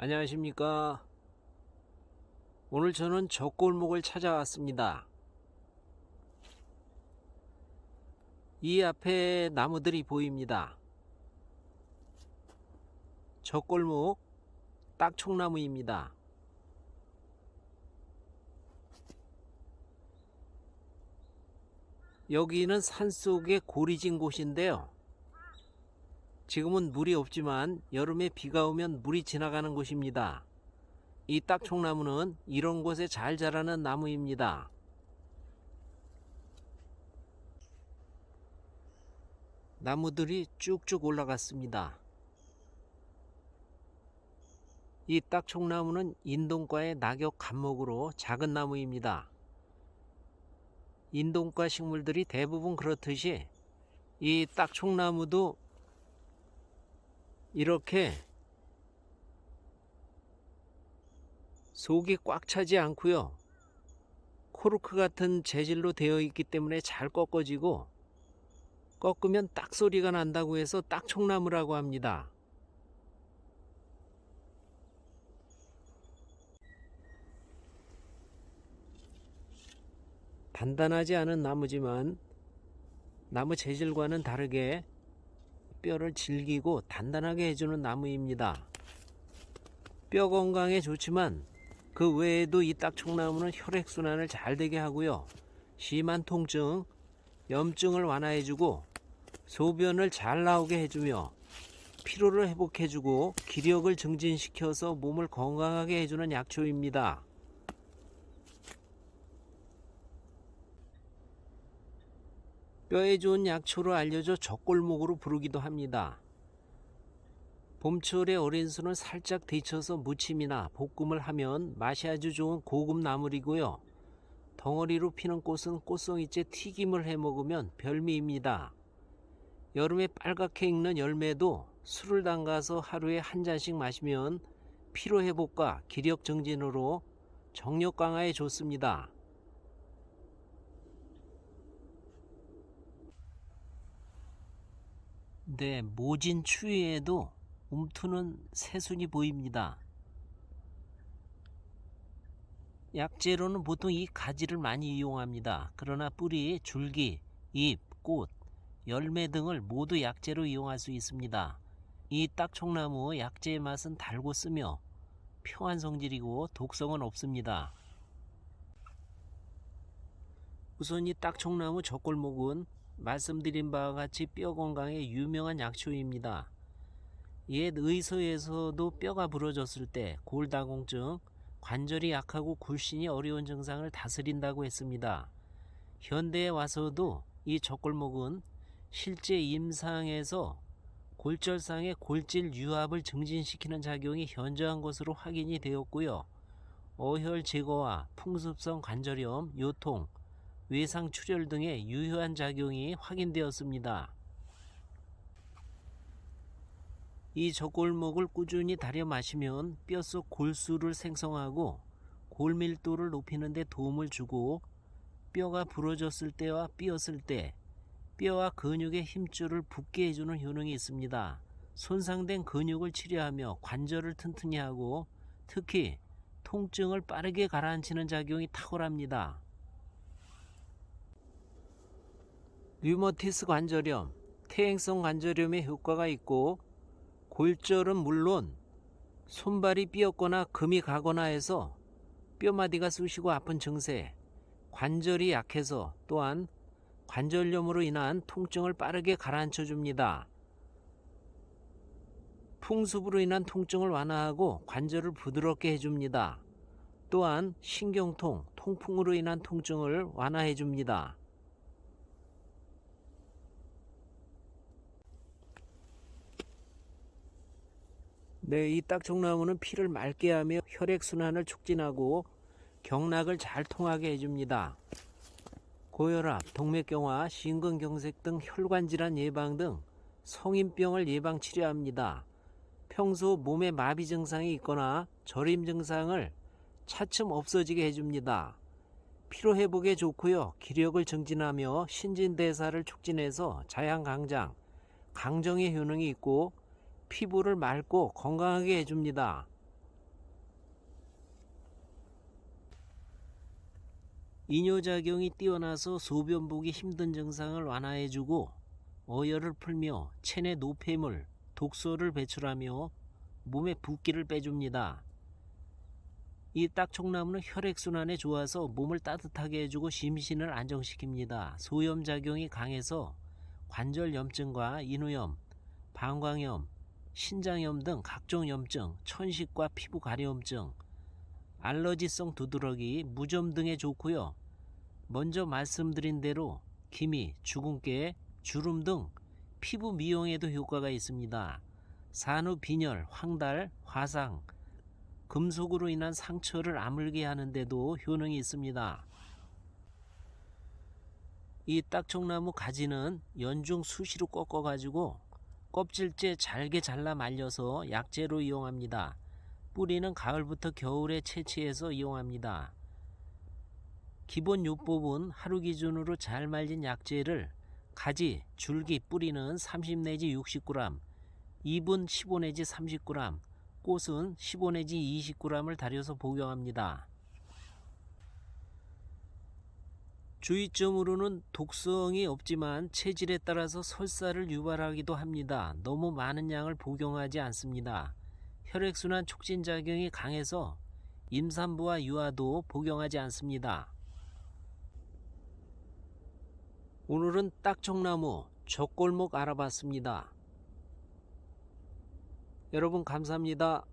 안녕하십니까. 오늘 저는 젖골목을 찾아왔습니다. 이 앞에 나무들이 보입니다. 젖골목 딱총나무입니다. 여기는 산속의 고리진 곳인데요. 지금은 물이 없지만 여름에 비가 오면 물이 지나가는 곳입니다. 이 딱총나무는 이런 곳에 잘 자라는 나무입니다. 나무들이 쭉쭉 올라갔습니다. 이 딱총나무는 인동과의 낙엽 감목으로 작은 나무입니다. 인동과 식물들이 대부분 그렇듯이 이 딱총나무도 이렇게 속이 꽉 차지 않고요. 코르크 같은 재질로 되어 있기 때문에 잘 꺾어지고 꺾으면 딱 소리가 난다고 해서 딱총나무라고 합니다. 단단하지 않은 나무지만 나무 재질과는 다르게 뼈를 질기고 단단하게 해주는 나무입니다. 뼈 건강에 좋지만 그 외에도 이 딱총나무는 혈액순환을 잘 되게 하고요. 심한 통증, 염증을 완화해주고 소변을 잘 나오게 해주며 피로를 회복해주고 기력을 증진시켜서 몸을 건강하게 해주는 약초입니다. 뼈에 좋은 약초로 알려져 젖골목으로 부르기도 합니다. 봄철에 어린 순을 살짝 데쳐서 무침이나 볶음을 하면 맛이 아주 좋은 고급 나물이고요. 덩어리로 피는 꽃은 꽃송이째 튀김을 해 먹으면 별미입니다. 여름에 빨갛게 익는 열매도 술을 담가서 하루에 한 잔씩 마시면 피로 회복과 기력 증진으로 정력 강화에 좋습니다. 네, 모진 추위에도 움트는 새순이 보입니다. 약재로는 보통 이 가지를 많이 이용합니다. 그러나 뿌리, 줄기, 잎, 꽃, 열매 등을 모두 약재로 이용할 수 있습니다. 이 딱총나무 약재의 맛은 달고 쓰며 평안 성질이고 독성은 없습니다. 우선 이 딱총나무 젖골목은 말씀드린 바와 같이 뼈 건강에 유명한 약초입니다. 옛 의서에서도 뼈가 부러졌을 때 골다공증, 관절이 약하고 굴신이 어려운 증상을 다스린다고 했습니다. 현대에 와서도 이 젖골목은 실제 임상에서 골절상의 골질 유압을 증진시키는 작용이 현저한 것으로 확인이 되었고요. 어혈 제거와 풍습성 관절염, 요통, 외상 출혈 등의 유효한 작용이 확인되었습니다. 이 젖골목을 꾸준히 달여 마시면 뼛속 골수를 생성하고 골밀도를 높이는 데 도움을 주고 뼈가 부러졌을 때와 삐었을 때 뼈와 근육의 힘줄을 붙게 해주는 효능이 있습니다. 손상된 근육을 치료하며 관절을 튼튼히 하고 특히 통증을 빠르게 가라앉히는 작용이 탁월합니다. 류머티스 관절염, 퇴행성 관절염에 효과가 있고 골절은 물론 손발이 삐었거나 금이 가거나 해서 뼈마디가 쑤시고 아픈 증세, 관절이 약해서 또한 관절염으로 인한 통증을 빠르게 가라앉혀 줍니다. 풍습으로 인한 통증을 완화하고 관절을 부드럽게 해줍니다. 또한 신경통, 통풍으로 인한 통증을 완화해 줍니다. 네, 이 딱총나무는 피를 맑게 하며 혈액순환을 촉진하고 경락을 잘 통하게 해줍니다. 고혈압, 동맥경화, 심근경색 등 혈관질환 예방 등 성인병을 예방 치료합니다. 평소 몸에 마비 증상이 있거나 저림 증상을 차츰 없어지게 해줍니다. 피로회복에 좋고요. 기력을 증진하며 신진대사를 촉진해서 자양강장, 강정의 효능이 있고 피부를 맑고 건강하게 해줍니다. 이뇨작용이 뛰어나서 소변 보기 힘든 증상을 완화해주고 어혈을 풀며 체내 노폐물, 독소를 배출하며 몸의 붓기를 빼줍니다. 이 딱총나무는 혈액순환에 좋아서 몸을 따뜻하게 해주고 심신을 안정시킵니다. 소염작용이 강해서 관절염증과 인후염, 방광염, 신장염 등 각종 염증, 천식과 피부 가려움증, 알러지성 두드러기, 무좀 등에 좋고요. 먼저 말씀드린 대로 기미, 주근깨, 주름 등 피부 미용에도 효과가 있습니다. 산후 빈혈, 황달, 화상, 금속으로 인한 상처를 아물게 하는데도 효능이 있습니다. 이 딱총나무 가지는 연중 수시로 꺾어가지고 껍질째 잘게 잘라 말려서 약재로 이용합니다. 뿌리는 가을부터 겨울에 채취해서 이용합니다. 기본 요법은 하루 기준으로 잘 말린 약재를 가지, 줄기, 뿌리는 30 내지 60g, 잎은 15 내지 30g, 꽃은 15 내지 20g을 다려서 복용합니다. 주의점으로는 독성이 없지만 체질에 따라서 설사를 유발하기도 합니다. 너무 많은 양을 복용하지 않습니다. 혈액순환 촉진 작용이 강해서 임산부와 유아도 복용하지 않습니다. 오늘은 딱총나무 젖골목 알아봤습니다. 여러분 감사합니다.